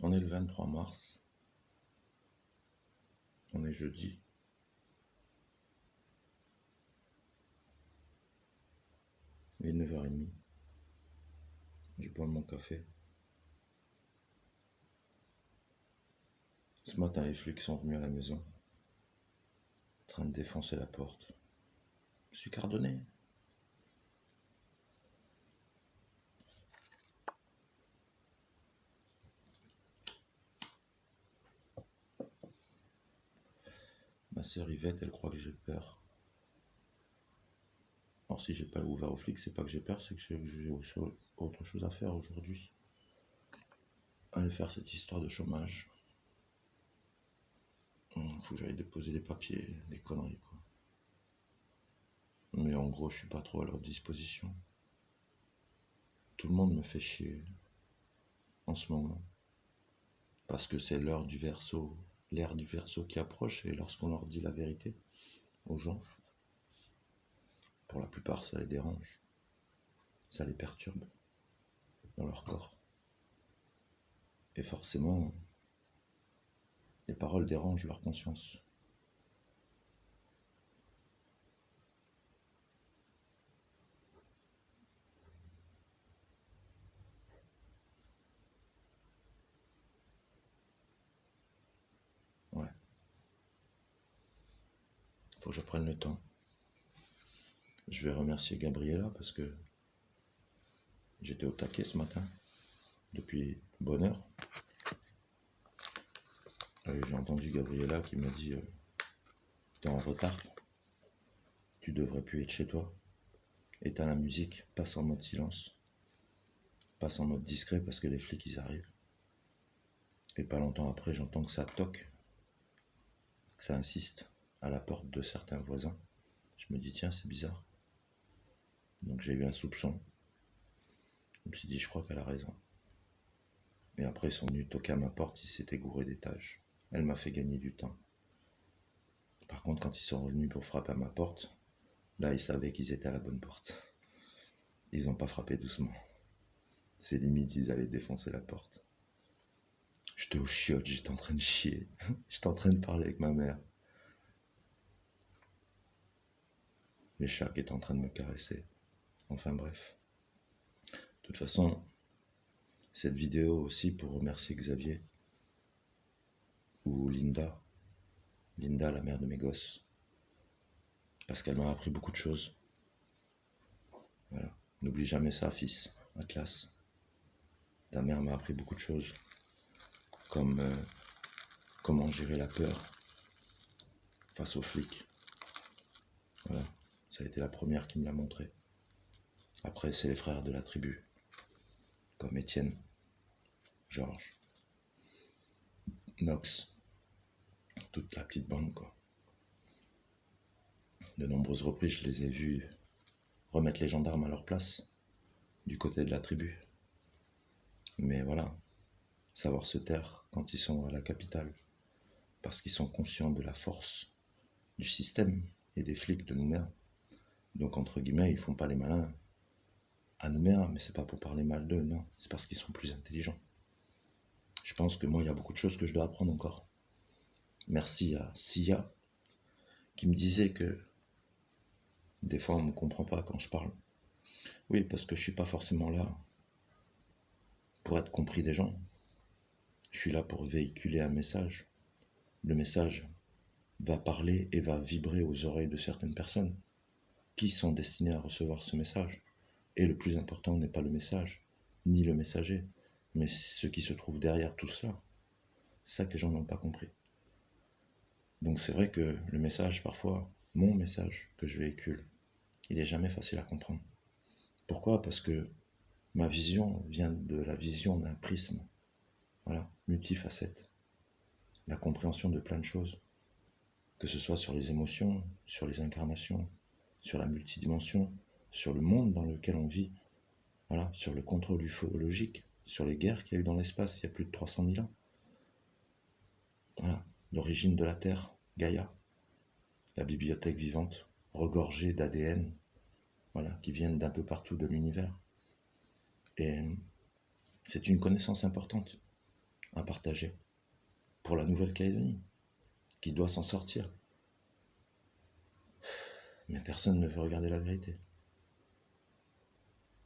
On est le 23 mars, on est jeudi. Il est 9h30, je bois mon café. Ce matin, les flics sont venus à la maison, en train de défoncer la porte. Je suis cardonné. Ma sœur Yvette, elle croit que j'ai peur. Alors si j'ai pas ouvert aux flics, c'est pas que j'ai peur, c'est que j'ai autre chose à faire aujourd'hui. Aller faire cette histoire de chômage. Faut que j'aille déposer des papiers, des conneries quoi. Mais en gros, je suis pas trop à leur disposition. Tout le monde me fait chier en ce moment. Parce que c'est l'ère du Verseau qui approche, et lorsqu'on leur dit la vérité aux gens, pour la plupart ça les dérange, ça les perturbe dans leur corps. Et forcément, les paroles dérangent leur conscience. Ouais. Faut que je prenne le temps. Je vais remercier Gabriella parce que j'étais au taquet ce matin, depuis bonne heure. J'ai entendu Gabriella qui m'a dit t'es en retard, tu devrais plus être chez toi. Éteins la musique, passe en mode silence, passe en mode discret parce que les flics ils arrivent. Et pas longtemps après, j'entends que ça toque, que ça insiste à la porte de certains voisins. Je me dis tiens, c'est bizarre. Donc j'ai eu un soupçon. Je me suis dit je crois qu'elle a raison. Et après ils sont venus toquer à ma porte, ils s'étaient gourés d'étages. Elle m'a fait gagner du temps. Par contre, quand ils sont revenus pour frapper à ma porte, là ils savaient qu'ils étaient à la bonne porte. Ils n'ont pas frappé doucement. C'est limite, ils allaient défoncer la porte. J'étais aux chiottes, j'étais en train de chier. J'étais en train de parler avec ma mère. Les chats qui étaient en train de me caresser. Enfin bref. De toute façon, cette vidéo aussi pour remercier Xavier. Ou Linda. Linda, la mère de mes gosses. Parce qu'elle m'a appris beaucoup de choses. Voilà. N'oublie jamais ça, fils. Atlas. Ta mère m'a appris beaucoup de choses. Comme comment gérer la peur face aux flics. Voilà. Ça a été la première qui me l'a montré. Après, c'est les frères de la tribu. Comme Étienne, Georges, Nox. Toute la petite bande, quoi. De nombreuses reprises, je les ai vus remettre les gendarmes à leur place, du côté de la tribu. Mais voilà, savoir se taire quand ils sont à la capitale, parce qu'ils sont conscients de la force du système et des flics de Nouméa. Donc, entre guillemets, ils font pas les malins à Nouméa, mais c'est pas pour parler mal d'eux, non, c'est parce qu'ils sont plus intelligents. Je pense que moi, il y a beaucoup de choses que je dois apprendre encore. Merci à Sia, qui me disait que des fois, on ne me comprend pas quand je parle. Oui, parce que je suis pas forcément là pour être compris des gens. Je suis là pour véhiculer un message. Le message va parler et va vibrer aux oreilles de certaines personnes qui sont destinées à recevoir ce message. Et le plus important n'est pas le message, ni le messager, mais ce qui se trouve derrière tout cela. C'est ça que les gens n'ont pas compris. Donc c'est vrai que le message, parfois, mon message que je véhicule, il n'est jamais facile à comprendre. Pourquoi ? Parce que ma vision vient de la vision d'un prisme, voilà, multifacette. La compréhension de plein de choses, que ce soit sur les émotions, sur les incarnations, sur la multidimension, sur le monde dans lequel on vit, voilà, sur le contrôle ufologique, sur les guerres qu'il y a eu dans l'espace il y a plus de 300 000 ans. Voilà, l'origine de la Terre, Gaïa, la bibliothèque vivante, regorgée d'ADN, voilà, qui viennent d'un peu partout de l'univers. Et c'est une connaissance importante. à partager pour la Nouvelle-Calédonie, qui doit s'en sortir. Mais personne ne veut regarder la vérité.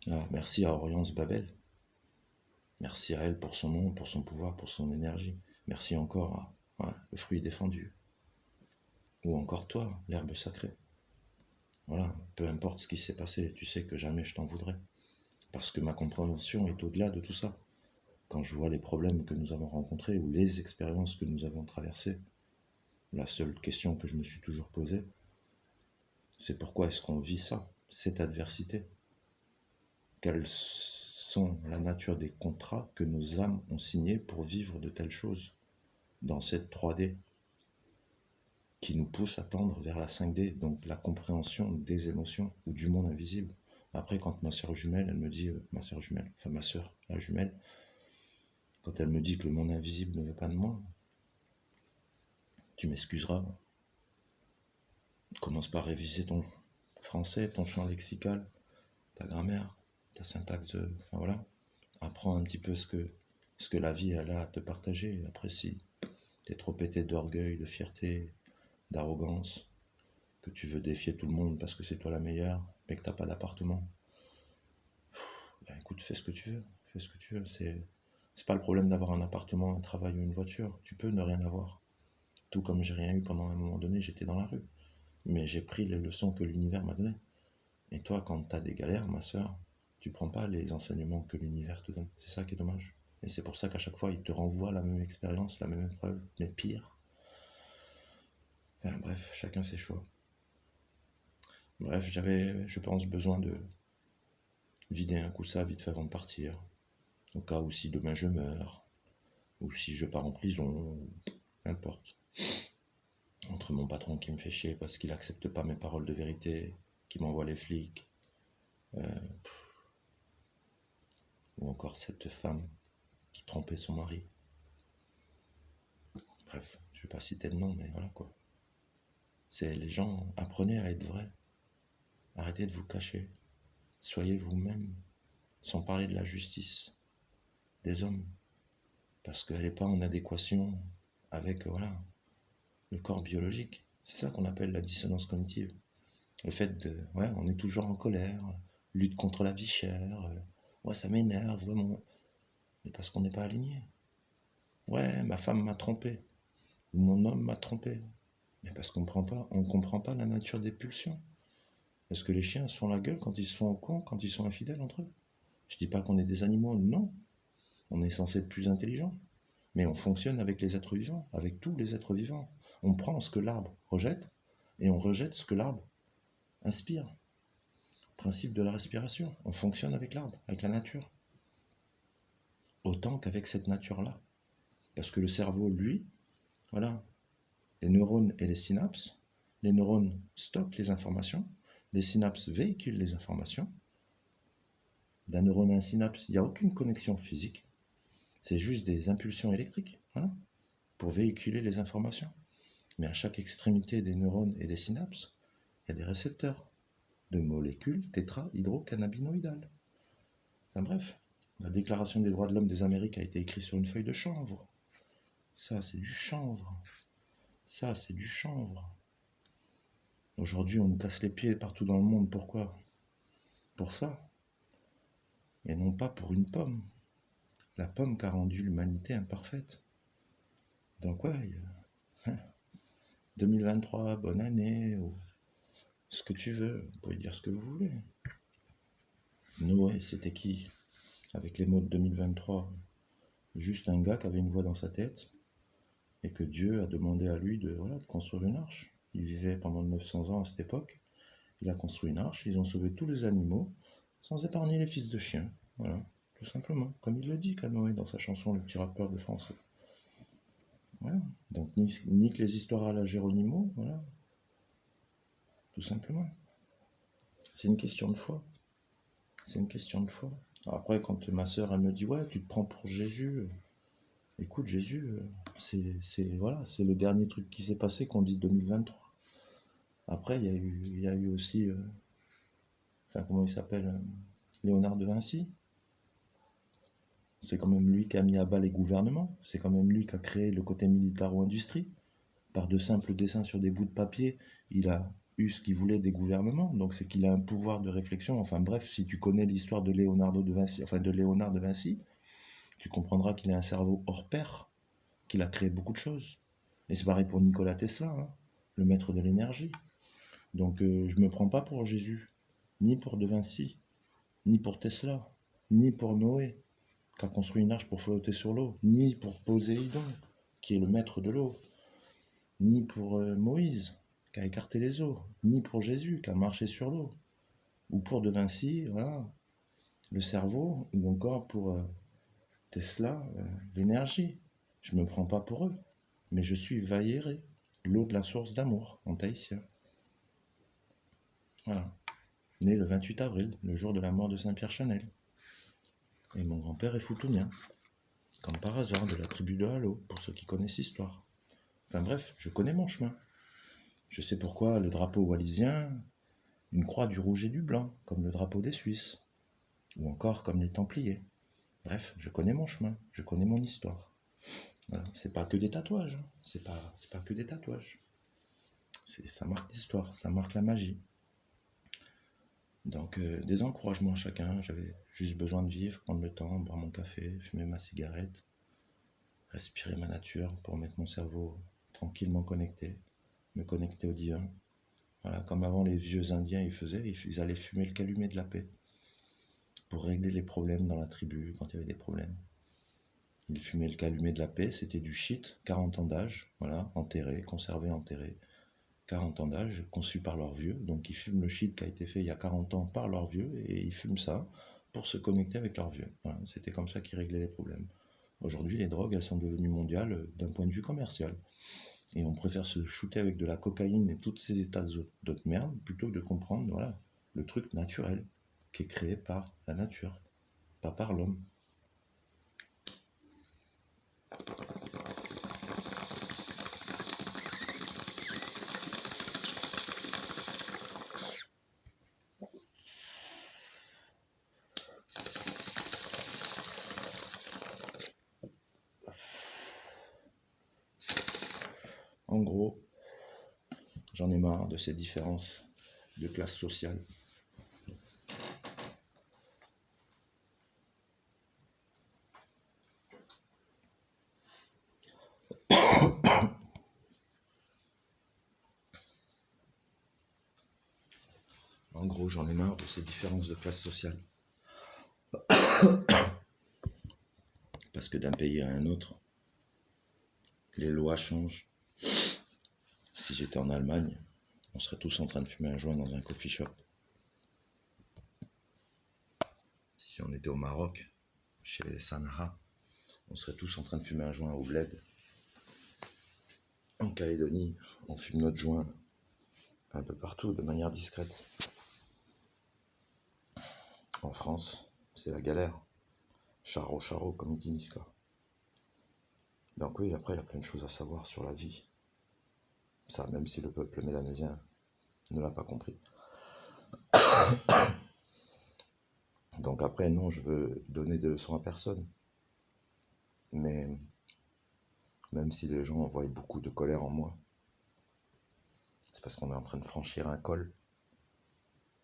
Alors, merci à Orience Babel. Merci à elle pour son nom, pour son pouvoir, pour son énergie. Merci encore à le fruit défendu. Ou encore toi, l'herbe sacrée. Voilà, peu importe ce qui s'est passé, tu sais que jamais je t'en voudrais. Parce que ma compréhension est au-delà de tout ça. Quand je vois les problèmes que nous avons rencontrés ou les expériences que nous avons traversées, la seule question que je me suis toujours posée, c'est pourquoi est-ce qu'on vit ça, cette adversité? Quelles sont la nature des contrats que nos âmes ont signés pour vivre de telles choses dans cette 3D qui nous pousse à tendre vers la 5D, donc la compréhension des émotions ou du monde invisible. Après, quand ma soeur jumelle, elle me dit, ma soeur, la jumelle, quand elle me dit que le monde invisible ne veut pas de moi, tu m'excuseras, commence par réviser ton français, ton champ lexical, ta grammaire, ta syntaxe, enfin voilà, apprends un petit peu ce que la vie elle a à te partager. Après, si t'es trop pété d'orgueil, de fierté, d'arrogance, que tu veux défier tout le monde parce que c'est toi la meilleure, mais que t'as pas d'appartement, ben écoute, fais ce que tu veux, fais ce que tu veux. C'est pas le problème d'avoir un appartement, un travail ou une voiture. Tu peux ne rien avoir. Tout comme j'ai rien eu pendant un moment donné, j'étais dans la rue. Mais j'ai pris les leçons que l'univers m'a données. Et toi, quand t'as des galères, ma soeur, tu prends pas les enseignements que l'univers te donne. C'est ça qui est dommage. Et c'est pour ça qu'à chaque fois, il te renvoie la même expérience, la même épreuve, mais pire. Enfin, bref, chacun ses choix. Bref, j'avais, je pense, besoin de vider un coup ça vite fait avant de partir. Au cas où si demain je meurs, ou si je pars en prison, n'importe. Entre mon patron qui me fait chier parce qu'il accepte pas mes paroles de vérité, qui m'envoie les flics, euh, ou encore cette femme qui trompait son mari. Bref, je vais pas citer de nom, mais voilà quoi. C'est les gens, apprenez à être vrais. Arrêtez de vous cacher. Soyez vous-même, sans parler de la justice des hommes, parce qu'elle n'est pas en adéquation avec voilà, le corps biologique. C'est ça qu'on appelle la dissonance cognitive. Le fait de, ouais, on est toujours en colère, lutte contre la vie chère, ouais, ça m'énerve, vraiment. Mais parce qu'on n'est pas aligné. Ouais, ma femme m'a trompé, ou mon homme m'a trompé. Mais parce qu'on ne comprend pas la nature des pulsions. Est-ce que les chiens se font la gueule quand ils se font au con, quand ils sont infidèles entre eux? Je dis pas qu'on est des animaux, non. On est censé être plus intelligent. Mais on fonctionne avec les êtres vivants, avec tous les êtres vivants. On prend ce que l'arbre rejette et on rejette ce que l'arbre inspire. Principe de la respiration. On fonctionne avec l'arbre, avec la nature. Autant qu'avec cette nature-là. Parce que le cerveau, lui, voilà, les neurones et les synapses, les neurones stockent les informations, les synapses véhiculent les informations. D'un neurone à un synapse, il n'y a aucune connexion physique. C'est juste des impulsions électriques, voilà, pour véhiculer les informations. Mais à chaque extrémité des neurones et des synapses, il y a des récepteurs de molécules tétrahydrocannabinoïdales. Enfin bref, la Déclaration des droits de l'homme des Amériques a été écrite sur une feuille de chanvre. Ça, c'est du chanvre. Ça, c'est du chanvre. Aujourd'hui, on nous casse les pieds partout dans le monde. Pourquoi? Pour ça. Et non pas pour une pomme. La pomme qui a rendu l'humanité imparfaite. Donc ouais, 2023, bonne année, ou ce que tu veux, vous pouvez dire ce que vous voulez. Noé, c'était qui? Avec les mots de 2023, juste un gars qui avait une voix dans sa tête, et que Dieu a demandé à lui de, voilà, de construire une arche. Il vivait pendant 900 ans à cette époque, il a construit une arche, ils ont sauvé tous les animaux, sans épargner les fils de chiens, voilà, tout simplement, comme il le dit Noé dans sa chanson Le petit rappeur de France. Voilà. Donc nique les histoires à la Géronimo, voilà, tout simplement. C'est une question de foi. C'est une question de foi. Après, quand ma soeur elle me dit ouais, tu te prends pour Jésus, écoute Jésus, voilà, c'est le dernier truc qui s'est passé qu'on dit 2023. Après, il y a eu aussi, enfin comment il s'appelle, Léonard de Vinci. C'est quand même lui qui a mis à bas les gouvernements, c'est quand même lui qui a créé le côté militaro-industrie. Par de simples dessins sur des bouts de papier, il a eu ce qu'il voulait des gouvernements, donc c'est qu'il a un pouvoir de réflexion. Enfin bref, si tu connais l'histoire de Léonardo de Vinci, enfin de Léonard de Vinci, tu comprendras qu'il a un cerveau hors pair, qu'il a créé beaucoup de choses. Et c'est pareil pour Nikola Tesla, hein, le maître de l'énergie. Donc je me prends pas pour Jésus, ni pour De Vinci, ni pour Tesla, ni pour Noé, qui a construit une arche pour flotter sur l'eau, ni pour Poséidon, qui est le maître de l'eau, ni pour Moïse, qui a écarté les eaux, ni pour Jésus, qui a marché sur l'eau, ou pour De Vinci, voilà, le cerveau, ou encore pour Tesla, l'énergie. Je me prends pas pour eux, mais je suis Vailléré, l'eau de la source d'amour, en tahitien. Voilà. Né le 28 avril, le jour de la mort de Saint-Pierre Chanel. Et mon grand-père est foutounien, comme par hasard, de la tribu de Halo, pour ceux qui connaissent l'histoire. Enfin bref, je connais mon chemin. Je sais pourquoi le drapeau wallisien, une croix du rouge et du blanc, comme le drapeau des Suisses, ou encore comme les Templiers. Bref, je connais mon chemin, je connais mon histoire. Voilà. C'est pas que des tatouages, hein. C'est pas que des tatouages. Ça marque l'histoire, ça marque la magie. Donc des encouragements à chacun, j'avais juste besoin de vivre, prendre le temps, boire mon café, fumer ma cigarette, respirer ma nature pour mettre mon cerveau tranquillement connecté, me connecter au divin. Voilà, comme avant les vieux indiens ils faisaient, ils allaient fumer le calumet de la paix pour régler les problèmes dans la tribu quand il y avait des problèmes. Ils fumaient le calumet de la paix, c'était du shit, 40 ans d'âge, voilà, enterré, conservé, enterré. 40 ans d'âge, conçu par leurs vieux. Donc ils fument le shit qui a été fait il y a 40 ans par leurs vieux et ils fument ça pour se connecter avec leurs vieux. Voilà, c'était comme ça qu'ils réglaient les problèmes. Aujourd'hui, les drogues, elles sont devenues mondiales d'un point de vue commercial. Et on préfère se shooter avec de la cocaïne et tous ces états d'autres merdes plutôt que de comprendre, voilà, le truc naturel qui est créé par la nature, pas par l'homme. En gros, j'en ai marre de ces différences de classe sociale. En gros, j'en ai marre de ces différences de classe sociale. Parce que d'un pays à un autre, les lois changent. Si j'étais en Allemagne, on serait tous en train de fumer un joint dans un coffee shop. Si on était au Maroc, chez Sanha, on serait tous en train de fumer un joint au bled. En Calédonie, on fume notre joint un peu partout, de manière discrète. En France, c'est la galère. Charo, charo, comme il dit Niska. Donc oui, après, il y a plein de choses à savoir sur la vie. Ça, même si le peuple mélanésien ne l'a pas compris. Donc après, non, je veux donner des leçons à personne. Mais même si les gens voient beaucoup de colère en moi, c'est parce qu'on est en train de franchir un col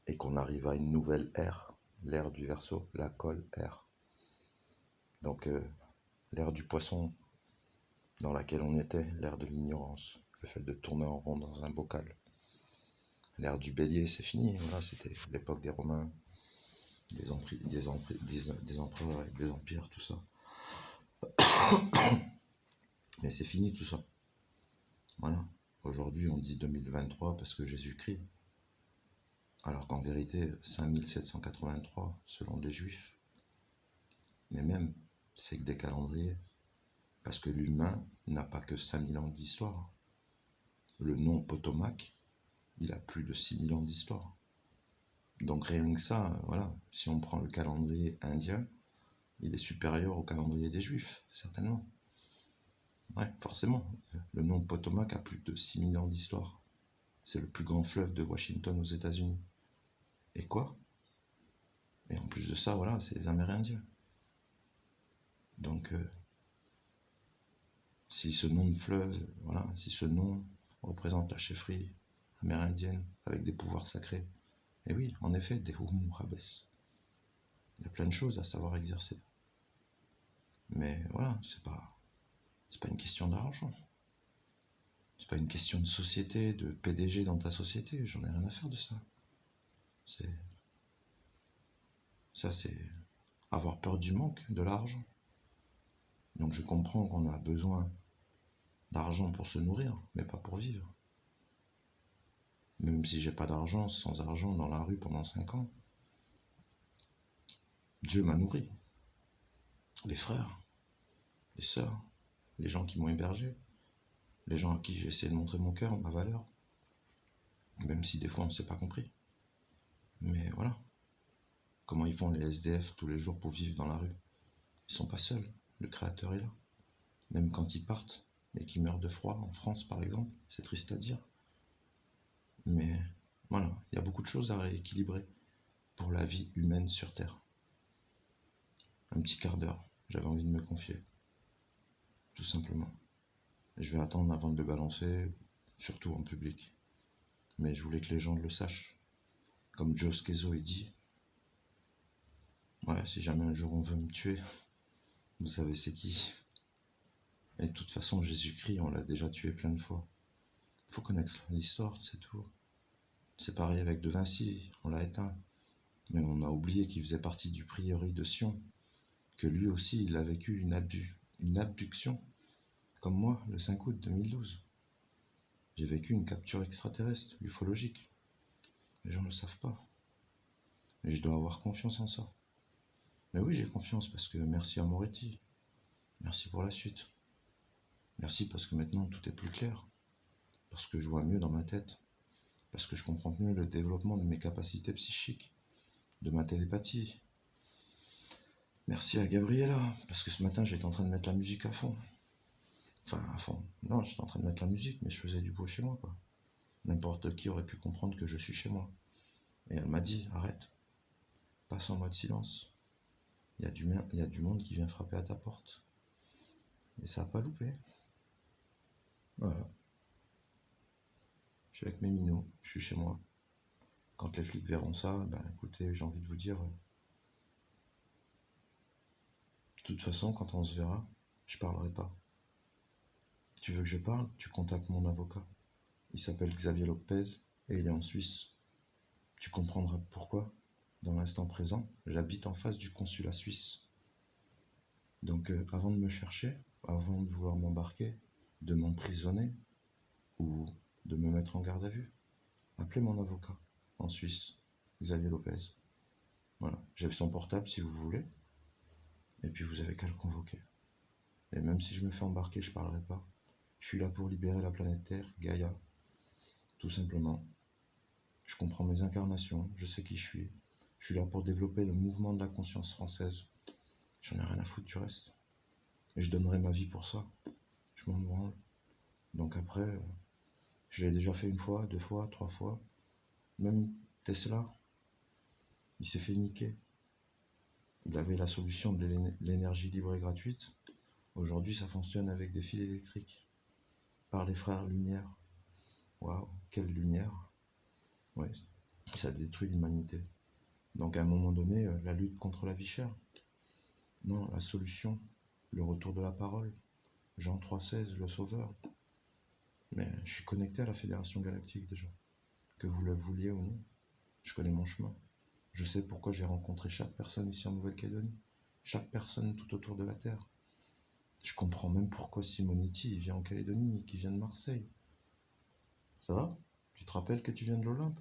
et qu'on arrive à une nouvelle ère, l'ère du Verseau, la colle ère. Donc l'ère du poisson dans laquelle on était, l'ère de l'ignorance, le fait de tourner en rond dans un bocal. L'ère du bélier, c'est fini, voilà, c'était l'époque des Romains, des empereurs avec des empires, tout ça. Mais c'est fini tout ça. Voilà. Aujourd'hui, on dit 2023 parce que Jésus-Christ. Alors qu'en vérité, 5783 selon les Juifs. Mais même, c'est que des calendriers. Parce que l'humain n'a pas que 5000 ans d'histoire. Le nom Potomac, il a plus de 6000 ans d'histoire. Donc rien que ça, voilà, si on prend le calendrier indien, il est supérieur au calendrier des Juifs, certainement. Ouais, forcément. Le nom Potomac a plus de 6000 ans d'histoire. C'est le plus grand fleuve de Washington aux États-Unis. Et quoi? Et en plus de ça, voilà, c'est les Amérindiens. Donc, si ce nom de fleuve, voilà, si ce nom représente la chefferie amérindienne avec des pouvoirs sacrés, et oui, en effet, des Rabes, il y a plein de choses à savoir exercer. Mais voilà, c'est pas une question d'argent. C'est pas une question de société, de PDG dans ta société. J'en ai rien à faire de ça. C'est c'est avoir peur du manque de l'argent. Donc je comprends qu'on a besoin d'argent pour se nourrir, mais pas pour vivre. Même si j'ai pas d'argent, sans argent dans la rue pendant 5 ans, Dieu m'a nourri. Les frères, les sœurs, les gens qui m'ont hébergé, les gens à qui j'ai essayé de montrer mon cœur, ma valeur, même si des fois on ne s'est pas compris. Mais voilà, comment ils font les SDF tous les jours pour vivre dans la rue? Ils sont pas seuls, le Créateur est là. Même quand ils partent et qu'ils meurent de froid, en France par exemple, c'est triste à dire. Mais voilà, il y a beaucoup de choses à rééquilibrer pour la vie humaine sur Terre. Un petit quart d'heure, j'avais envie de me confier, tout simplement. Je vais attendre avant de le balancer, surtout en public. Mais je voulais que les gens le sachent. Comme Joe Skezo est dit, ouais, si jamais un jour on veut me tuer, vous savez c'est qui. Et de toute façon, Jésus-Christ, on l'a déjà tué plein de fois. Faut connaître l'histoire, c'est tout. C'est pareil avec De Vinci, on l'a éteint. Mais on a oublié qu'il faisait partie du prieuré de Sion, que lui aussi, il a vécu une abduction, comme moi, le 5 août 2012. J'ai vécu une capture extraterrestre, ufologique. Les gens ne le savent pas. Et je dois avoir confiance en ça. Mais oui, j'ai confiance parce que merci à Moretti. Merci pour la suite. Merci parce que maintenant tout est plus clair. Parce que je vois mieux dans ma tête. Parce que je comprends mieux le développement de mes capacités psychiques, de ma télépathie. Merci à Gabriella, parce que ce matin j'étais en train de mettre la musique à fond. Enfin, à fond. Non, j'étais en train de mettre la musique, mais je faisais du bruit chez moi, quoi. N'importe qui aurait pu comprendre que je suis chez moi. Et elle m'a dit, arrête, passe en mode silence. Il y a du monde qui vient frapper à ta porte. Et ça n'a pas loupé. Voilà. Je suis avec mes minots, je suis chez moi. Quand les flics verront ça, ben écoutez, j'ai envie de vous dire, de toute façon, quand on se verra, je parlerai pas. Tu veux que je parle? Tu contactes mon avocat. Il s'appelle Xavier Lopez et il est en Suisse. Tu comprendras pourquoi. Dans l'instant présent, j'habite en face du consulat suisse. Donc avant de me chercher, avant de vouloir m'embarquer, de m'emprisonner ou de me mettre en garde à vue, appelez mon avocat en Suisse, Xavier Lopez. Voilà, j'ai son portable si vous voulez, et puis vous avez qu'à le convoquer. Et même si je me fais embarquer, je parlerai pas. Je suis là pour libérer la planète Terre, Gaïa, tout simplement. Je comprends mes incarnations, je sais qui je suis. Je suis là pour développer le mouvement de la conscience française. J'en ai rien à foutre du reste. Et je donnerai ma vie pour ça. Je m'en branle. Donc après, je l'ai déjà fait une fois, 2 fois, 3 fois. Même Tesla, il s'est fait niquer. Il avait la solution de l'énergie libre et gratuite. Aujourd'hui, ça fonctionne avec des fils électriques. Par les frères Lumière. Waouh, quelle lumière. Ouais, ça détruit l'humanité. Donc à un moment donné, la lutte contre la vie chère. Non, la solution, le retour de la parole. Jean 3,16, le sauveur. Mais je suis connecté à la Fédération Galactique déjà. Que vous le vouliez ou non, je connais mon chemin. Je sais pourquoi j'ai rencontré chaque personne ici en Nouvelle-Calédonie. Chaque personne tout autour de la Terre. Je comprends même pourquoi Simonetti vient en Calédonie et qui vient de Marseille. Ça va? Tu te rappelles que tu viens de l'Olympe?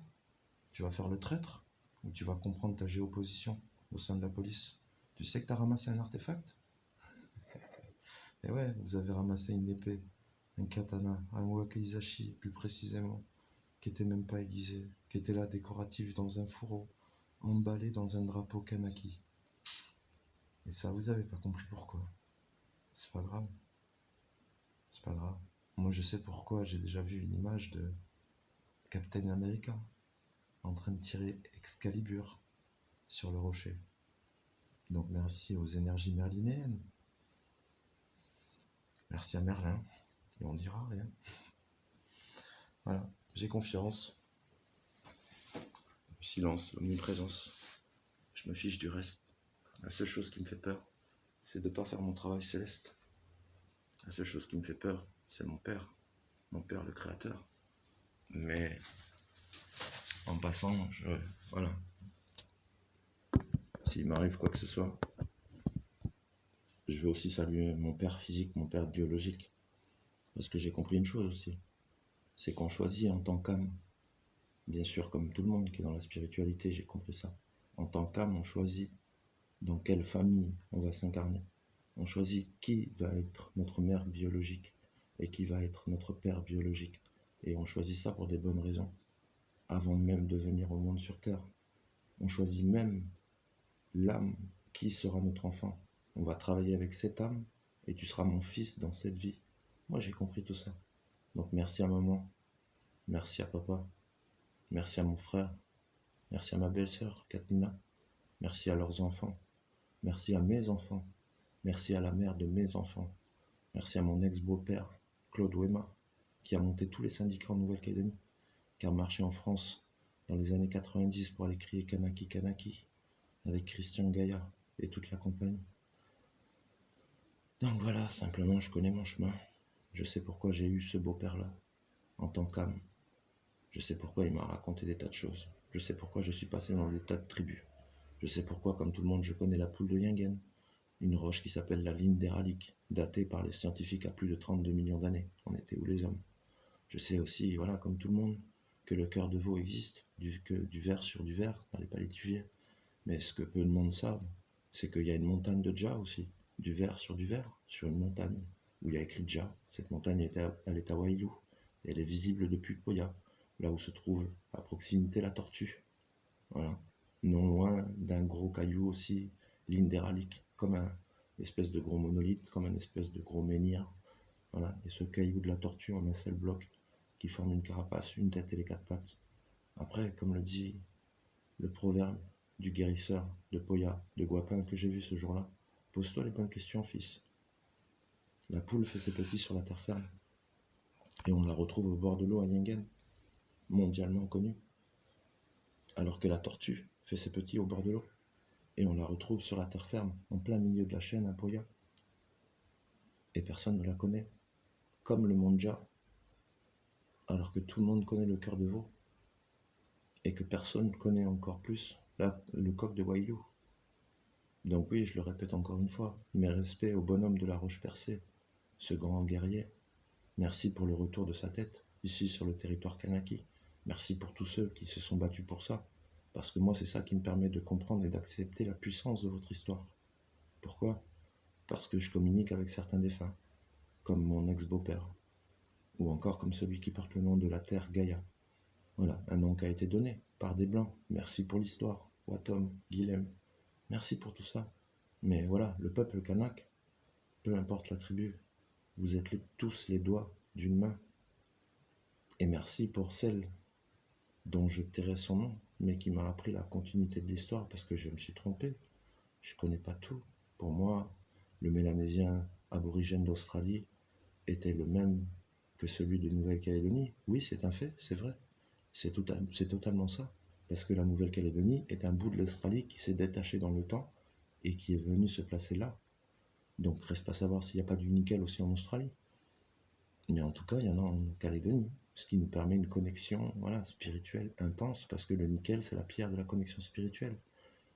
Tu vas faire le traître? Ou tu vas comprendre ta géoposition au sein de la police? Tu sais que tu as ramassé un artefact? Et ouais, vous avez ramassé une épée, un katana, un wakizashi plus précisément, qui était même pas aiguisé, qui était là décoratif dans un fourreau, emballé dans un drapeau kanaki. Et ça, vous avez pas compris pourquoi. C'est pas grave. C'est pas grave. Moi, je sais pourquoi. J'ai déjà vu une image de Captain America en train de tirer Excalibur sur le rocher. Donc merci aux énergies merlinéennes Merci à Merlin, et on dira rien. Voilà, j'ai confiance. Le silence, l'omniprésence. Je me fiche du reste. La seule chose qui me fait peur, c'est de ne pas faire mon travail céleste. La seule chose qui me fait peur, c'est mon père le créateur. Mais en passant, voilà, s'il m'arrive quoi que ce soit, je veux aussi saluer mon père physique, mon père biologique. Parce que j'ai compris une chose aussi, c'est qu'on choisit en tant qu'âme, bien sûr comme tout le monde qui est dans la spiritualité, j'ai compris ça. En tant qu'âme, on choisit dans quelle famille on va s'incarner. On choisit qui va être notre mère biologique et qui va être notre père biologique. Et on choisit ça pour des bonnes raisons. Avant même de venir au monde sur Terre, on choisit même l'âme qui sera notre enfant. On va travailler avec cette âme et tu seras mon fils dans cette vie. Moi j'ai compris tout ça. Donc merci à maman, merci à papa, merci à mon frère, merci à ma belle-sœur Katrina, merci à leurs enfants, merci à mes enfants, merci à la mère de mes enfants, merci à mon ex-beau-père Claude Wema qui a monté tous les syndicats en Nouvelle-Calédonie, qui a marché en France dans les années 90 pour aller crier Kanaki Kanaki avec Christian Gaillard et toute la compagnie. Donc voilà, simplement je connais mon chemin. Je sais pourquoi j'ai eu ce beau-père-là, en tant qu'âme. Je sais pourquoi il m'a raconté des tas de choses. Je sais pourquoi je suis passé dans des tas de tribus. Je sais pourquoi, comme tout le monde, je connais la poule de Yingen, une roche qui s'appelle la ligne d'Éralique, datée par les scientifiques à plus de 32 millions d'années. On était où les hommes? Je sais aussi, voilà, comme tout le monde, que le cœur de veau existe, du verre sur du verre, dans les palétuviers. Mais ce que peu de monde savent, c'est qu'il y a une montagne de Dja aussi, du verre, sur une montagne, où il y a écrit Dja. Cette montagne, elle est à Wailou, et elle est visible depuis Poya, là où se trouve à proximité la tortue. Voilà. Non loin d'un gros caillou aussi, ligne d'éralique, comme un espèce de gros monolithe, comme un espèce de gros menhir. Voilà. Et ce caillou de la tortue en un seul bloc, qui forme une carapace, une tête et les quatre pattes. Après, comme le dit le proverbe du guérisseur de Poya, de Guapin que j'ai vu ce jour-là, pose-toi les bonnes questions, fils. La poule fait ses petits sur la terre ferme, et on la retrouve au bord de l'eau à Yingen, mondialement connue, alors que la tortue fait ses petits au bord de l'eau, et on la retrouve sur la terre ferme, en plein milieu de la chaîne à Poya, et personne ne la connaît, comme le Mondja, alors que tout le monde connaît le cœur de veau, et que personne connaît encore plus le coq de Wailou. Donc oui, je le répète encore une fois, mes respects au bonhomme de la roche percée, ce grand guerrier. Merci pour le retour de sa tête, ici sur le territoire Kanaki. Merci pour tous ceux qui se sont battus pour ça, parce que moi c'est ça qui me permet de comprendre et d'accepter la puissance de votre histoire. Pourquoi? Parce que je communique avec certains défunts, comme mon ex-beau-père, ou encore comme celui qui porte le nom de la terre Gaïa. Voilà, un nom qui a été donné par des Blancs. Merci pour l'histoire, Watom, Guilhem. Merci pour tout ça. Mais voilà, le peuple kanak, peu importe la tribu, vous êtes tous les doigts d'une main. Et merci pour celle dont je tairai son nom, mais qui m'a appris la continuité de l'histoire parce que je me suis trompé. Je connais pas tout. Pour moi, le Mélanésien aborigène d'Australie était le même que celui de Nouvelle-Calédonie. Oui, c'est un fait, c'est vrai. C'est totalement ça. Parce que la Nouvelle-Calédonie est un bout de l'Australie qui s'est détaché dans le temps et qui est venu se placer là. Donc reste à savoir s'il n'y a pas du nickel aussi en Australie. Mais en tout cas, il y en a en Calédonie, ce qui nous permet une connexion spirituelle intense, parce que le nickel, c'est la pierre de la connexion spirituelle.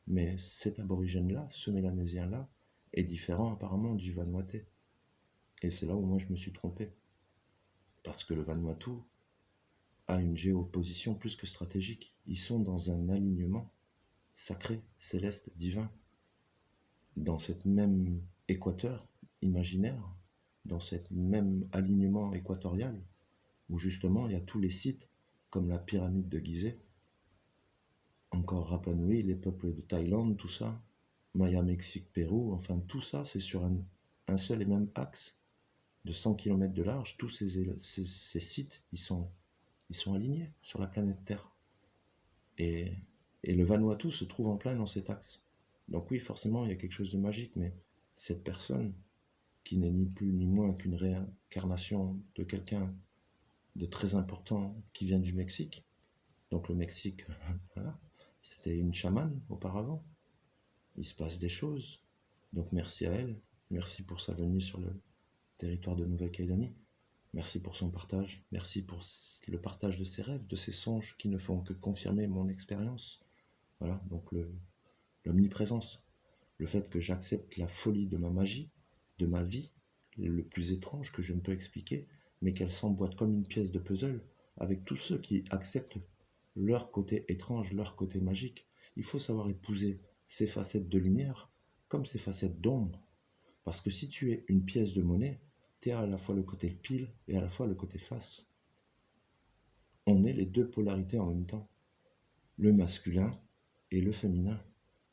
Mais cet aborigène-là, ce mélanésien-là, est différent apparemment du Vanuatu. Et c'est là où moi je me suis trompé. Parce que le Vanuatu a une géoposition plus que stratégique. Ils sont dans un alignement sacré, céleste, divin. Dans cette même équateur imaginaire, dans cet même alignement équatorial, où justement il y a tous les sites, comme la pyramide de Gizeh, encore Rapa Nui, les peuples de Thaïlande, tout ça, Maya, Mexique, Pérou, enfin tout ça, c'est sur un seul et même axe de 100 km de large. Tous ces sites, ils sont alignés sur la planète Terre. Et le Vanuatu se trouve en plein dans cet axe. Donc oui, forcément, il y a quelque chose de magique, mais cette personne qui n'est ni plus ni moins qu'une réincarnation de quelqu'un de très important qui vient du Mexique. Donc le Mexique, voilà, c'était une chamane auparavant. Il se passe des choses. Donc merci à elle. Merci pour sa venue sur le territoire de Nouvelle-Calédonie. Merci pour son partage. Merci pour le partage de ses rêves, de ses songes qui ne font que confirmer mon expérience. Voilà, donc l'omniprésence. Le fait que j'accepte la folie de ma magie, de ma vie, le plus étrange que je ne peux expliquer, mais qu'elle s'emboîte comme une pièce de puzzle avec tous ceux qui acceptent leur côté étrange, leur côté magique. Il faut savoir épouser ces facettes de lumière comme ces facettes d'ombre. Parce que si tu es une pièce de monnaie, tu es à la fois le côté pile et à la fois le côté face. On est les deux polarités en même temps. Le masculin et le féminin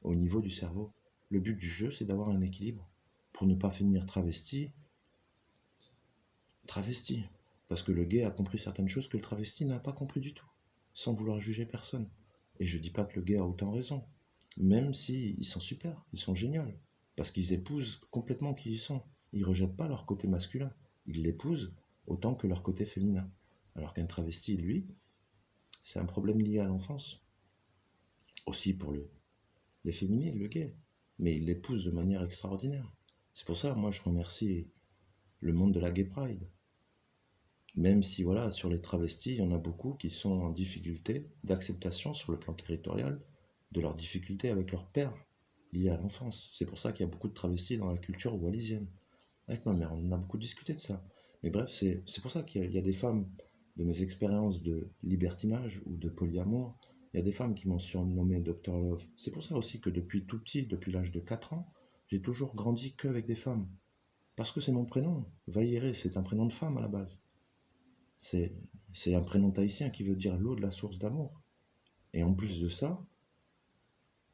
au niveau du cerveau. Le but du jeu, c'est d'avoir un équilibre pour ne pas finir travesti. Parce que le gay a compris certaines choses que le travesti n'a pas compris du tout, sans vouloir juger personne. Et je dis pas que le gay a autant raison, même si ils sont super, ils sont géniaux, parce qu'ils épousent complètement qui ils sont. Ils rejettent pas leur côté masculin, ils l'épousent autant que leur côté féminin. Alors qu'un travesti, lui, c'est un problème lié à l'enfance. Aussi pour les féminines, le gay. Mais il l'épouse de manière extraordinaire. C'est pour ça, moi, je remercie le monde de la Gay Pride. Même si, voilà, sur les travestis, il y en a beaucoup qui sont en difficulté d'acceptation sur le plan territorial de leurs difficultés avec leur père liées à l'enfance. C'est pour ça qu'il y a beaucoup de travestis dans la culture wallisienne. Avec ma mère, on en a beaucoup discuté de ça. Mais bref, c'est pour ça qu'il y a des femmes, de mes expériences de libertinage ou de polyamour, il y a des femmes qui m'ont surnommé Dr Love. C'est pour ça aussi que depuis tout petit, depuis l'âge de 4 ans, j'ai toujours grandi qu'avec des femmes. Parce que c'est mon prénom. Vailléré, c'est un prénom de femme à la base. C'est un prénom tahitien qui veut dire l'eau de la source d'amour. Et en plus de ça,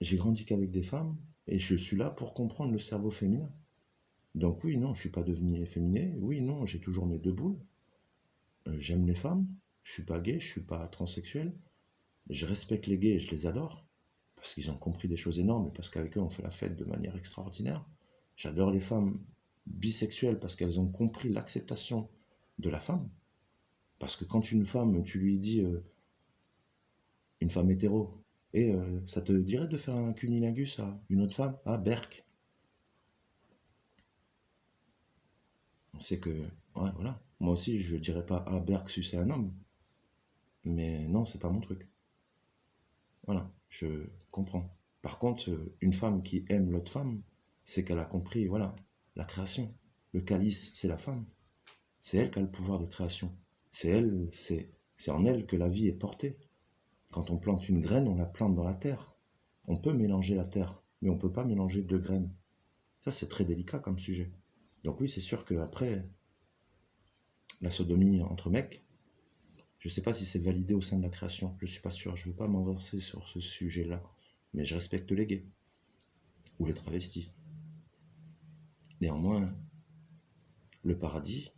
j'ai grandi qu'avec des femmes et je suis là pour comprendre le cerveau féminin. Donc oui, non, je suis pas devenu efféminé. Oui, non, j'ai toujours mes deux boules. J'aime les femmes. Je suis pas gay, je suis pas transsexuel. Je respecte les gays et je les adore parce qu'ils ont compris des choses énormes et parce qu'avec eux on fait la fête de manière extraordinaire. J'adore les femmes bisexuelles parce qu'elles ont compris l'acceptation de la femme. Parce que quand une femme, tu lui dis, une femme hétéro, et ça te dirait de faire un cunilingus à une autre femme? Ah, Berk. On sait que, ouais, voilà. Moi aussi, je dirais pas, ah, Berk, c'est un homme. Mais non, c'est pas mon truc. Voilà, je comprends. Par contre, une femme qui aime l'autre femme, c'est qu'elle a compris, voilà, la création. Le calice, c'est la femme. C'est elle qui a le pouvoir de création. C'est en elle que la vie est portée. Quand on plante une graine, on la plante dans la terre. On peut mélanger la terre, mais on ne peut pas mélanger deux graines. Ça, c'est très délicat comme sujet. Donc oui, c'est sûr qu'après, la sodomie entre mecs, je ne sais pas si c'est validé au sein de la création. Je ne suis pas sûr. Je ne veux pas m'avancer sur ce sujet-là. Mais je respecte les gays. Ou les travestis. Néanmoins, le paradis,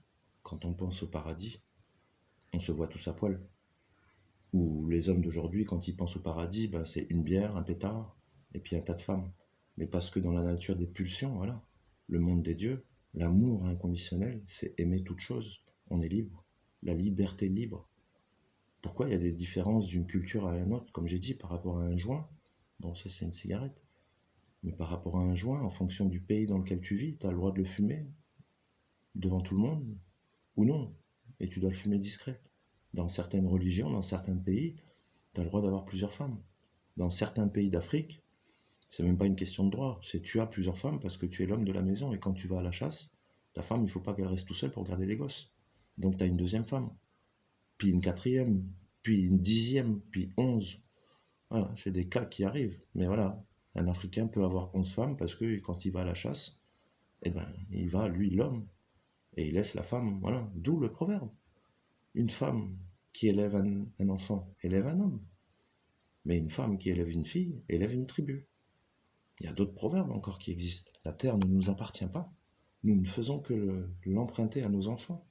quand on pense au paradis, on se voit tous à poil. Ou les hommes d'aujourd'hui, quand ils pensent au paradis, ben, c'est une bière, un pétard, et puis un tas de femmes. Mais parce que dans la nature des pulsions, voilà, le monde des dieux, l'amour inconditionnel, c'est aimer toute chose. On est libre. La liberté libre. Pourquoi il y a des différences d'une culture à une autre? Comme j'ai dit, par rapport à un joint, bon, ça c'est une cigarette. Mais par rapport à un joint, en fonction du pays dans lequel tu vis, tu as le droit de le fumer devant tout le monde ou non. Et tu dois le fumer discret. Dans certaines religions, dans certains pays, tu as le droit d'avoir plusieurs femmes. Dans certains pays d'Afrique, c'est même pas une question de droit. C'est tu as plusieurs femmes parce que tu es l'homme de la maison et quand tu vas à la chasse, ta femme, il faut pas qu'elle reste tout seule pour garder les gosses. Donc tu as une deuxième femme, puis une quatrième, puis une dixième, puis 11. Voilà, c'est des cas qui arrivent. Mais voilà, un Africain peut avoir 11 femmes parce que quand il va à la chasse, eh ben, il va, lui, l'homme, et il laisse la femme. Voilà, d'où le proverbe. Une femme qui élève un enfant élève un homme. Mais une femme qui élève une fille élève une tribu. Il y a d'autres proverbes encore qui existent. La terre ne nous appartient pas. Nous ne faisons que l'emprunter à nos enfants.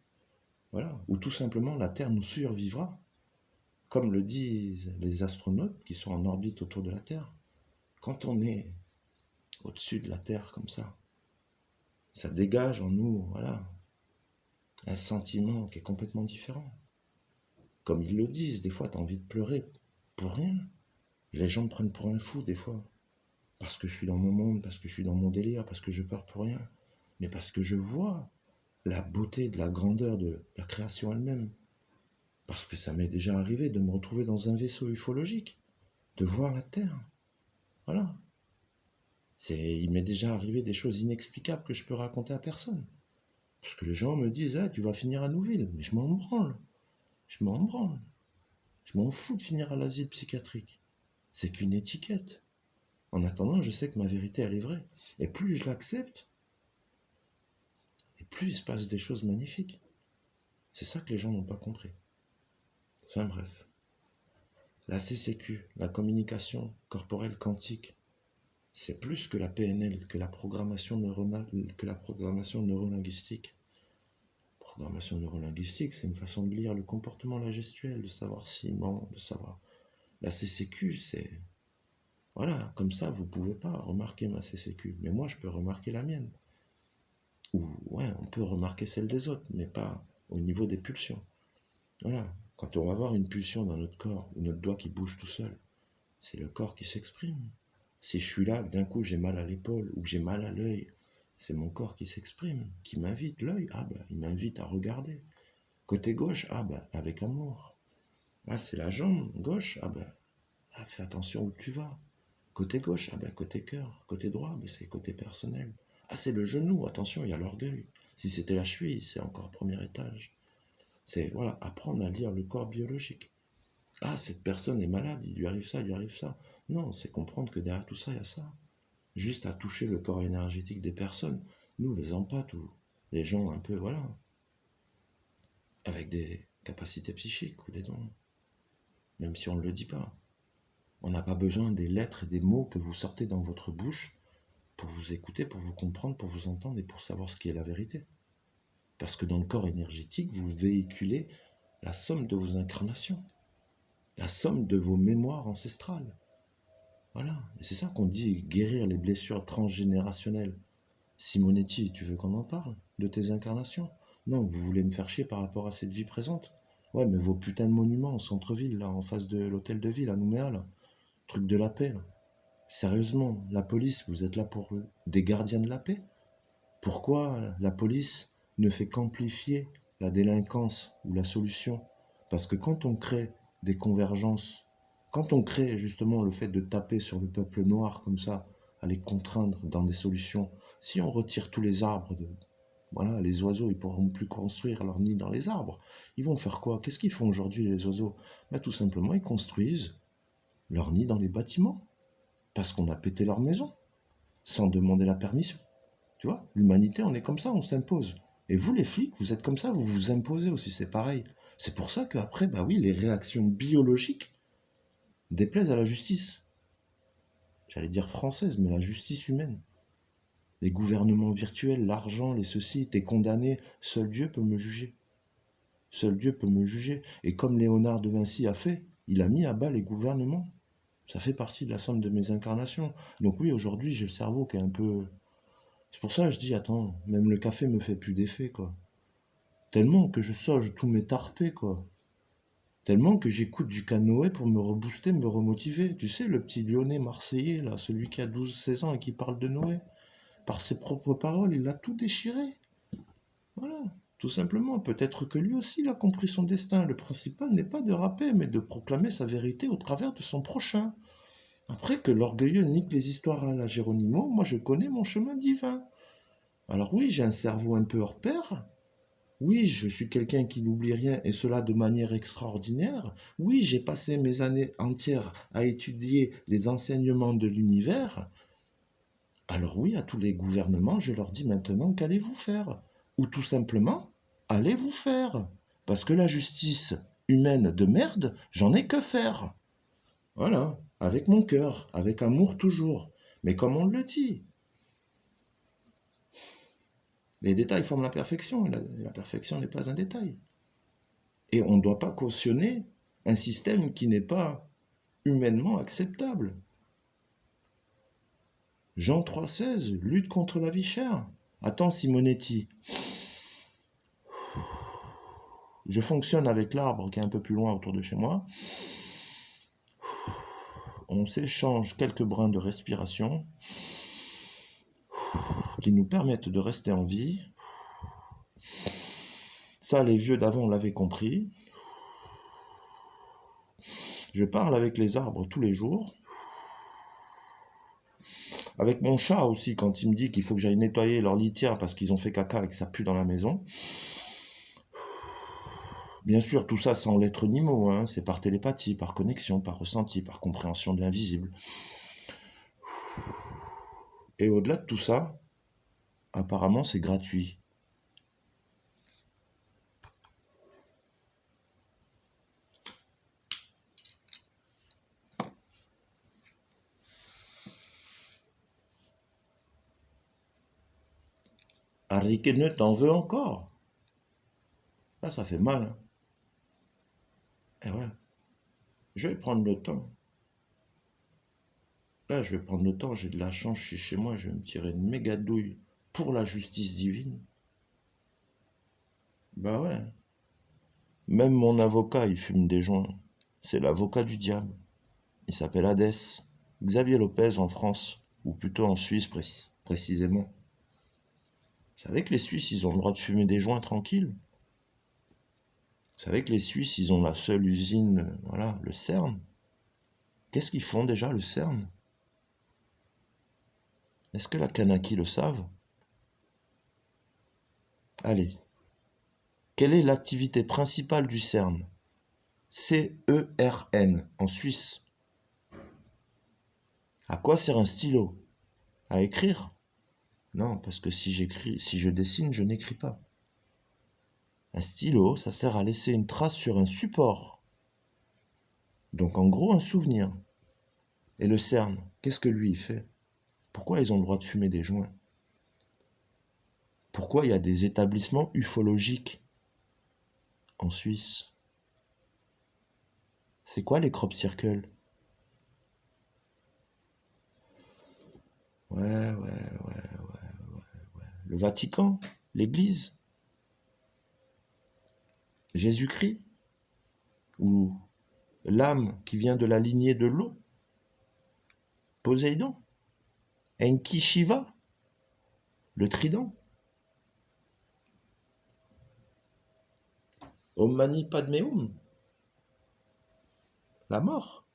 Voilà. Ou tout simplement, la terre nous survivra. Comme le disent les astronautes qui sont en orbite autour de la Terre. Quand on est au-dessus de la Terre comme ça, ça dégage en nous, voilà, un sentiment qui est complètement différent. Comme ils le disent, des fois, tu as envie de pleurer pour rien. Et les gens me prennent pour un fou, des fois. Parce que je suis dans mon monde, parce que je suis dans mon délire, parce que je pars pour rien. Mais parce que je vois la beauté de la grandeur de la création elle-même. Parce que ça m'est déjà arrivé de me retrouver dans un vaisseau ufologique, de voir la Terre. Voilà. Il m'est déjà arrivé des choses inexplicables que je peux raconter à personne. Parce que les gens me disent, ah, tu vas finir à Nouville. Mais je m'en branle. Je m'en branle. Je m'en fous de finir à l'asile psychiatrique. C'est qu'une étiquette. En attendant, je sais que ma vérité, elle est vraie. Et plus je l'accepte, et plus il se passe des choses magnifiques. C'est ça que les gens n'ont pas compris. Enfin bref. La CCQ, la communication corporelle quantique, c'est plus que la PNL, que la programmation neurolinguistique. Programmation neurolinguistique, c'est une façon de lire le comportement, la gestuelle, de savoir s'il ment, de savoir. La CCQ, c'est... Voilà, comme ça, vous ne pouvez pas remarquer ma CCQ. Mais moi, je peux remarquer la mienne. Ou, ouais, on peut remarquer celle des autres, mais pas au niveau des pulsions. Voilà, quand on va avoir une pulsion dans notre corps, ou notre doigt qui bouge tout seul, c'est le corps qui s'exprime. Si je suis là, d'un coup j'ai mal à l'épaule ou j'ai mal à l'œil, c'est mon corps qui s'exprime, qui m'invite. L'œil, ah ben, il m'invite à regarder. Côté gauche, ah ben, avec amour. Là, c'est la jambe gauche, ah ben, ah, fais attention où tu vas. Côté gauche, ah ben, côté cœur. Côté droit, ben, c'est côté personnel. Ah, c'est le genou, attention, il y a l'orgueil. Si c'était la cheville, c'est encore premier étage. C'est, voilà, apprendre à lire le corps biologique. Ah, cette personne est malade, il lui arrive ça, il lui arrive ça. Non, c'est comprendre que derrière tout ça, il y a ça. Juste à toucher le corps énergétique des personnes, nous, les empathes ou les gens un peu, voilà, avec des capacités psychiques ou des dons, même si on ne le dit pas. On n'a pas besoin des lettres et des mots que vous sortez dans votre bouche pour vous écouter, pour vous comprendre, pour vous entendre et pour savoir ce qui est la vérité. Parce que dans le corps énergétique, vous véhiculez la somme de vos incarnations, la somme de vos mémoires ancestrales. Voilà, et c'est ça qu'on dit guérir les blessures transgénérationnelles. Simonetti, tu veux qu'on en parle de tes incarnations? Non, vous voulez me faire chier par rapport à cette vie présente? Ouais, mais vos putains de monuments au centre-ville, là, en face de l'hôtel de ville à Nouméa, là, truc de la paix, là. Sérieusement, la police, vous êtes là pour des gardiens de la paix? Pourquoi la police ne fait qu'amplifier la délinquance ou la solution? Parce que quand on crée des convergences, quand on crée justement le fait de taper sur le peuple noir comme ça, à les contraindre dans des solutions, si on retire tous les arbres, voilà, les oiseaux, ils pourront plus construire leur nid dans les arbres. Ils vont faire quoi? Qu'est-ce qu'ils font aujourd'hui les oiseaux? Ben, tout simplement, ils construisent leur nid dans les bâtiments, parce qu'on a pété leur maison, sans demander la permission. Tu vois, l'humanité, on est comme ça, on s'impose. Et vous, les flics, vous êtes comme ça, vous vous imposez aussi, c'est pareil. C'est pour ça qu'après, bah oui, les réactions biologiques déplaisent à la justice. J'allais dire française, mais la justice humaine. Les gouvernements virtuels, l'argent, les ceci, t'es condamné, seul Dieu peut me juger. Seul Dieu peut me juger. Et comme Léonard de Vinci a fait, il a mis à bas les gouvernements. Ça fait partie de la somme de mes incarnations. Donc oui, aujourd'hui, j'ai le cerveau qui est un peu... C'est pour ça que je dis, attends, même le café me fait plus d'effet, quoi. Tellement que je sauge tous mes tarpés, quoi. Tellement que j'écoute du canoë pour me rebooster, me remotiver. Tu sais, le petit Lyonnais marseillais, là, celui qui a 12-16 ans et qui parle de Noé. Par ses propres paroles, il a tout déchiré. Voilà, tout simplement. Peut-être que lui aussi, il a compris son destin. Le principal n'est pas de rapper, mais de proclamer sa vérité au travers de son prochain. Après que l'orgueilleux nique les histoires à la Géronimo, moi je connais mon chemin divin. Alors oui, j'ai un cerveau un peu hors pair. Oui, je suis quelqu'un qui n'oublie rien et cela de manière extraordinaire. Oui, j'ai passé mes années entières à étudier les enseignements de l'univers. Alors oui, à tous les gouvernements, je leur dis maintenant qu'allez-vous faire? Ou tout simplement, allez vous faire. Parce que la justice humaine de merde, j'en ai que faire. Voilà, avec mon cœur, avec amour toujours. Mais comme on le dit, les détails forment la perfection, et la perfection n'est pas un détail. Et on ne doit pas cautionner un système qui n'est pas humainement acceptable. Jean 3,16, lutte contre la vie chère. Attends, Simonetti. Je fonctionne avec l'arbre qui est un peu plus loin autour de chez moi. On s'échange quelques brins de respiration qui nous permettent de rester en vie. Ça, les vieux d'avant l'avaient compris. Je parle avec les arbres tous les jours. Avec mon chat aussi, quand il me dit qu'il faut que j'aille nettoyer leur litière parce qu'ils ont fait caca et que ça pue dans la maison. Bien sûr, tout ça sans lettres ni mots, hein. C'est par télépathie, par connexion, par ressenti, par compréhension de l'invisible. Et au-delà de tout ça, apparemment, c'est gratuit. Ariquene t'en veux encore? Là, ça fait mal. Hein. Eh ouais, je vais prendre le temps. Là, je vais prendre le temps, j'ai de la chance, je suis chez moi, je vais me tirer une méga douille pour la justice divine. Bah ouais. Même mon avocat, il fume des joints. C'est l'avocat du diable. Il s'appelle Hadès. Xavier Lopez en France, ou plutôt en Suisse précisément. Vous savez que les Suisses, ils ont le droit de fumer des joints tranquilles? Vous savez que les Suisses, ils ont la seule usine, voilà, le CERN. Qu'est-ce qu'ils font déjà, le CERN? Est-ce que la Kanaki le savent? Allez. Quelle est l'activité principale du CERN? CERN, en Suisse. À quoi sert un stylo? À écrire? Non, parce que si je dessine, je n'écris pas. Un stylo, ça sert à laisser une trace sur un support. Donc en gros, un souvenir. Et le CERN, qu'est-ce que lui il fait? Pourquoi ils ont le droit de fumer des joints? Pourquoi il y a des établissements ufologiques en Suisse? C'est quoi les crop circles? Ouais. Le Vatican? L'Église? Jésus-Christ? Ou l'âme qui vient de la lignée de l'eau? Poséidon? Enki Shiva? Le trident? Om Mani Padme Hum? La mort?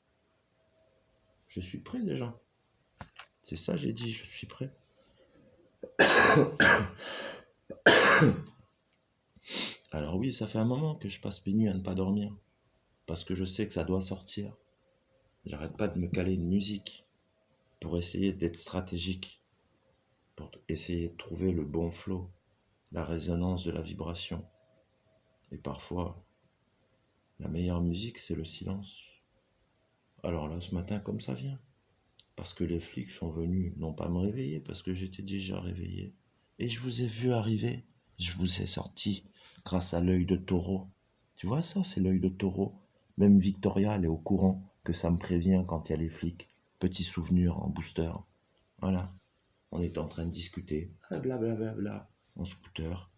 Je suis prêt déjà. C'est ça, j'ai dit, je suis prêt. Alors oui, ça fait un moment que je passe mes nuits à ne pas dormir. Parce que je sais que ça doit sortir. J'arrête pas de me caler une musique pour essayer d'être stratégique, pour essayer de trouver le bon flow, la résonance de la vibration. Et parfois, la meilleure musique, c'est le silence. Alors là, ce matin, comme ça vient. Parce que les flics sont venus, non pas me réveiller, parce que j'étais déjà réveillé. Et je vous ai vu arriver, je vous ai sorti grâce à l'œil de taureau. Tu vois ça, c'est l'œil de taureau. Même Victoria, elle est au courant que ça me prévient quand il y a les flics. Petit souvenir en booster. Voilà. On est en train de discuter, blablabla, en scooter.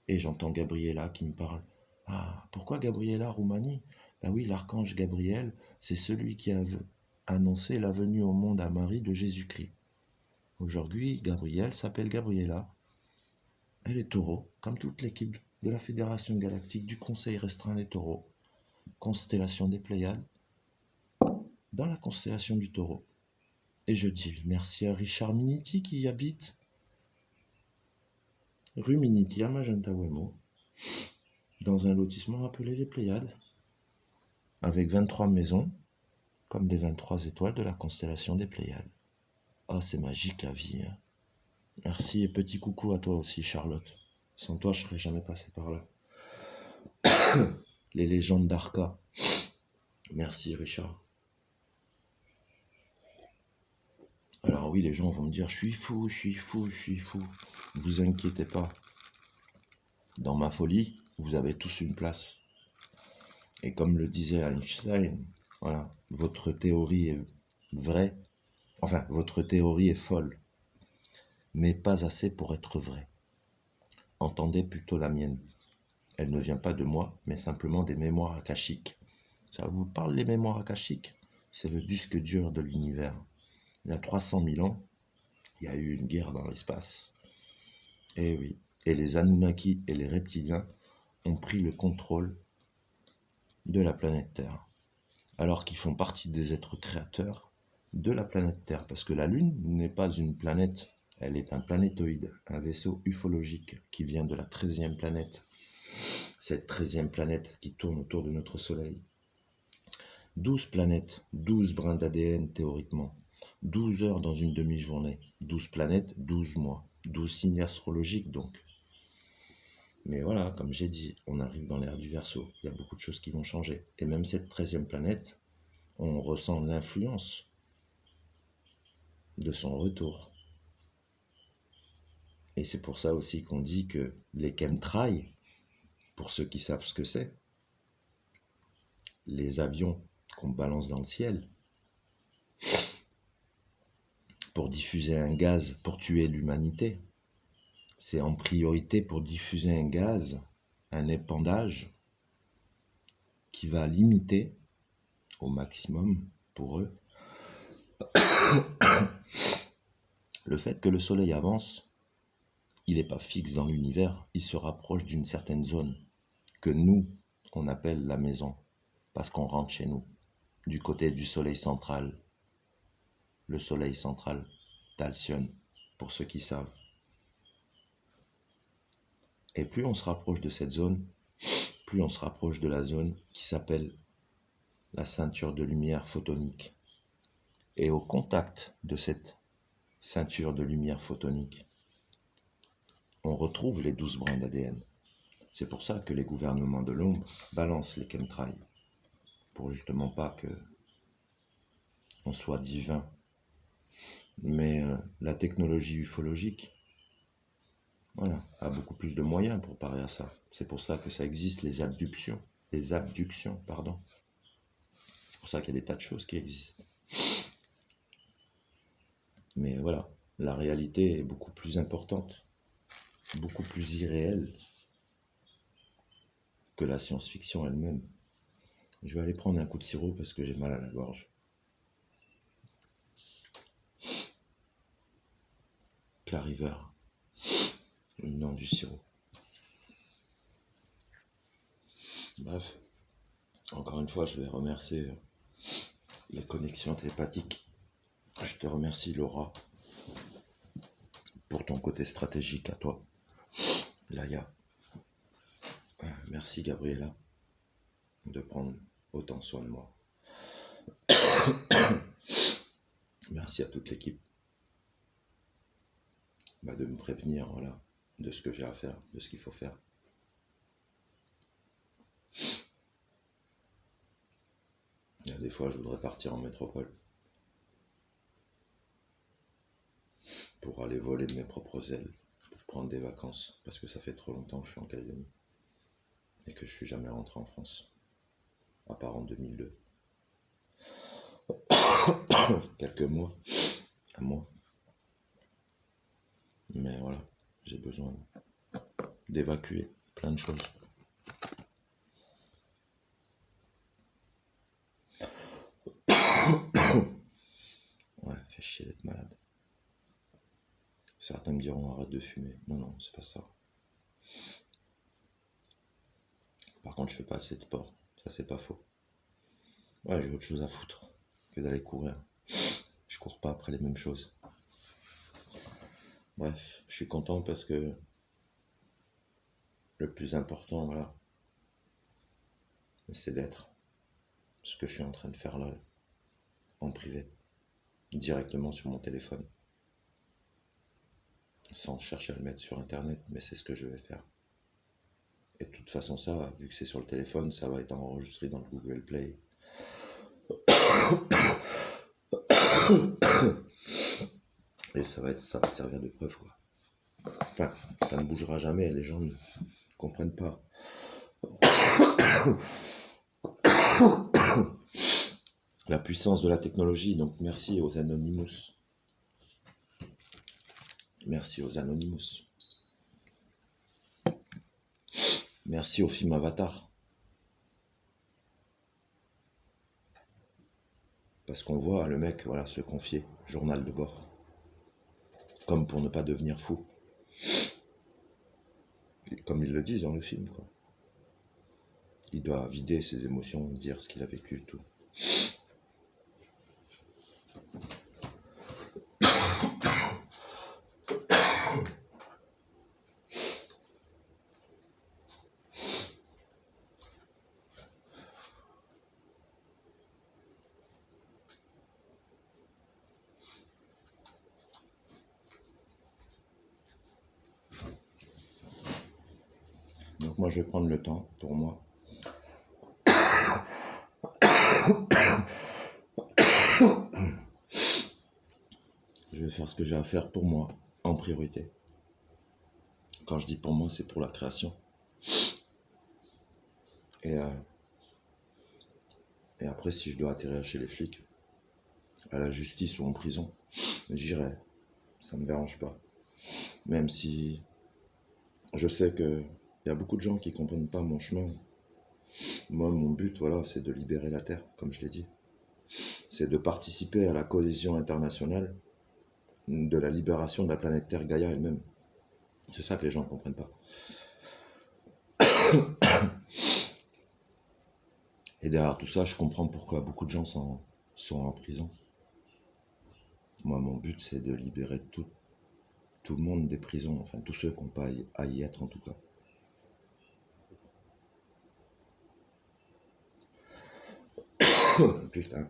Et j'entends Gabriella qui me parle. Ah, pourquoi Gabriella Roumanie? Ben oui, l'archange Gabriel, c'est celui qui a annoncé la venue au monde à Marie de Jésus-Christ. Aujourd'hui, Gabrielle s'appelle Gabriella. Elle est taureau, comme toute l'équipe de la Fédération Galactique du Conseil Restreint des Taureaux, constellation des Pléiades, dans la constellation du Taureau. Et je dis merci à Richard Miniti qui habite rue Miniti à Magenta Wemo, dans un lotissement appelé les Pléiades, avec 23 maisons, comme les 23 étoiles de la constellation des Pléiades. Ah, c'est magique la vie. Hein. Merci et petit coucou à toi aussi, Charlotte. Sans toi, je serais jamais passé par là. Les légendes d'Arca. Merci, Richard. Alors oui, les gens vont me dire, je suis fou. Ne vous inquiétez pas. Dans ma folie, vous avez tous une place. Et comme le disait Einstein, voilà, votre théorie est vraie. Enfin, votre théorie est folle. Mais pas assez pour être vraie. entendez plutôt la mienne. Elle ne vient pas de moi, mais simplement des mémoires akashiques. Ça vous parle, les mémoires akashiques? C'est le disque dur de l'univers. Il y a 300 000 ans, il y a eu une guerre dans l'espace. Et oui, et les Anunnaki et les reptiliens ont pris le contrôle de la planète Terre, alors qu'ils font partie des êtres créateurs de la planète Terre, parce que la Lune n'est pas une planète, elle est un planétoïde, un vaisseau ufologique qui vient de la 13e planète, cette 13e planète qui tourne autour de notre Soleil. 12 planètes, 12 brins d'ADN théoriquement, 12 heures dans une demi-journée, 12 planètes, 12 mois, 12 signes astrologiques donc. Mais voilà, comme j'ai dit, on arrive dans l'ère du Verseau, il y a beaucoup de choses qui vont changer. Et même cette 13e planète, on ressent l'influence de son retour. Et c'est pour ça aussi qu'on dit que les chemtrails, pour ceux qui savent ce que c'est, les avions qu'on balance dans le ciel, pour diffuser un gaz pour tuer l'humanité, c'est en priorité pour diffuser un gaz, un épandage, qui va limiter au maximum, pour eux, le fait que le Soleil avance. Il n'est pas fixe dans l'univers, il se rapproche d'une certaine zone que nous, on appelle la maison, parce qu'on rentre chez nous, du côté du Soleil central. Le Soleil central d'Alcyone, pour ceux qui savent. Et plus on se rapproche de cette zone, plus on se rapproche de la zone qui s'appelle la ceinture de lumière photonique. Et au contact de cette ceinture de lumière photonique, on retrouve les 12 brins d'ADN. C'est pour ça que les gouvernements de l'ombre balancent les chemtrails, pour justement pas que on soit divin. Mais la technologie ufologique, voilà, a beaucoup plus de moyens pour parer à ça. C'est pour ça que ça existe, les abductions, pardon. C'est pour ça qu'il y a des tas de choses qui existent. Mais voilà, la réalité est beaucoup plus importante, beaucoup plus irréelle que la science-fiction elle-même. Je vais aller prendre un coup de sirop parce que j'ai mal à la gorge. Clariver, le nom du sirop. Bref, encore une fois, je vais remercier les connexions télépathiques. Je te remercie, Laura, pour ton côté stratégique à toi. Laïa. Merci, Gabriella, de prendre autant soin de moi. Merci à toute l'équipe de me prévenir, voilà, de ce que j'ai à faire, de ce qu'il faut faire. Il y a des fois, je voudrais partir en métropole pour aller voler de mes propres ailes, pour prendre des vacances, parce que ça fait trop longtemps que je suis en Calédonie et que je suis jamais rentré en France, à part en 2002. Quelques mois, un mois. Mais voilà, j'ai besoin d'évacuer plein de choses. Ouais, fait chier d'être malade. Certains me diront arrête de fumer. Non, non, c'est pas ça. Par contre, je fais pas assez de sport. Ça, c'est pas faux. Ouais, j'ai autre chose à foutre que d'aller courir. Je cours pas après les mêmes choses. Bref, je suis content parce que le plus important, voilà, c'est d'être ce que je suis en train de faire là, en privé, directement sur mon téléphone, sans chercher à le mettre sur internet, mais c'est ce que je vais faire. Et de toute façon, ça, vu que c'est sur le téléphone, ça va être enregistré dans le Google Play. Et ça va servir de preuve, quoi. Enfin, ça ne bougera jamais, les gens ne comprennent pas. La puissance de la technologie, donc merci aux Anonymous. Merci aux Anonymous. Merci au film Avatar. Parce qu'on voit le mec voilà, se confier, journal de bord, comme pour ne pas devenir fou. Et comme ils le disent dans le film, quoi. Il doit vider ses émotions, dire ce qu'il a vécu, tout. Donc moi, je vais prendre le temps pour moi. Je vais faire ce que j'ai à faire pour moi, en priorité. Quand je dis pour moi, c'est pour la création. Et, euh, et après, si je dois atterrir chez les flics, à la justice ou en prison, j'irai. Ça me dérange pas. Même si je sais que il y a beaucoup de gens qui comprennent pas mon chemin. Moi, mon but, voilà, c'est de libérer la Terre, comme je l'ai dit. C'est de participer à la cohésion internationale de la libération de la planète Terre, Gaïa elle-même. C'est ça que les gens ne comprennent pas. Et derrière tout ça, je comprends pourquoi beaucoup de gens sont en prison. Moi, mon but, c'est de libérer tout le monde des prisons, enfin tous ceux qui n'ont pas à y être en tout cas. Putain,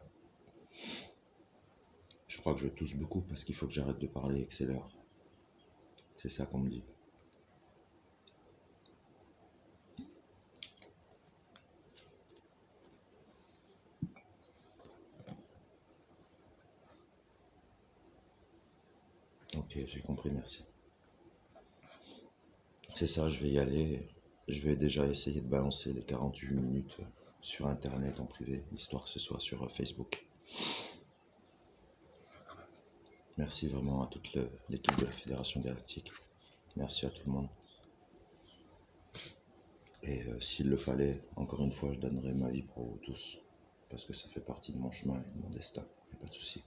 je crois que je tousse beaucoup parce qu'il faut que j'arrête de parler et que c'est l'heure. C'est ça qu'on me dit. Ok, j'ai compris, merci. C'est ça, je vais y aller. Je vais déjà essayer de balancer les 48 minutes sur Internet en privé, histoire que ce soit sur Facebook. Merci vraiment à toute l'équipe de la Fédération Galactique. Merci à tout le monde. Et s'il le fallait, encore une fois, je donnerai ma vie pour vous tous. Parce que ça fait partie de mon chemin et de mon destin. Il n'y a pas de souci.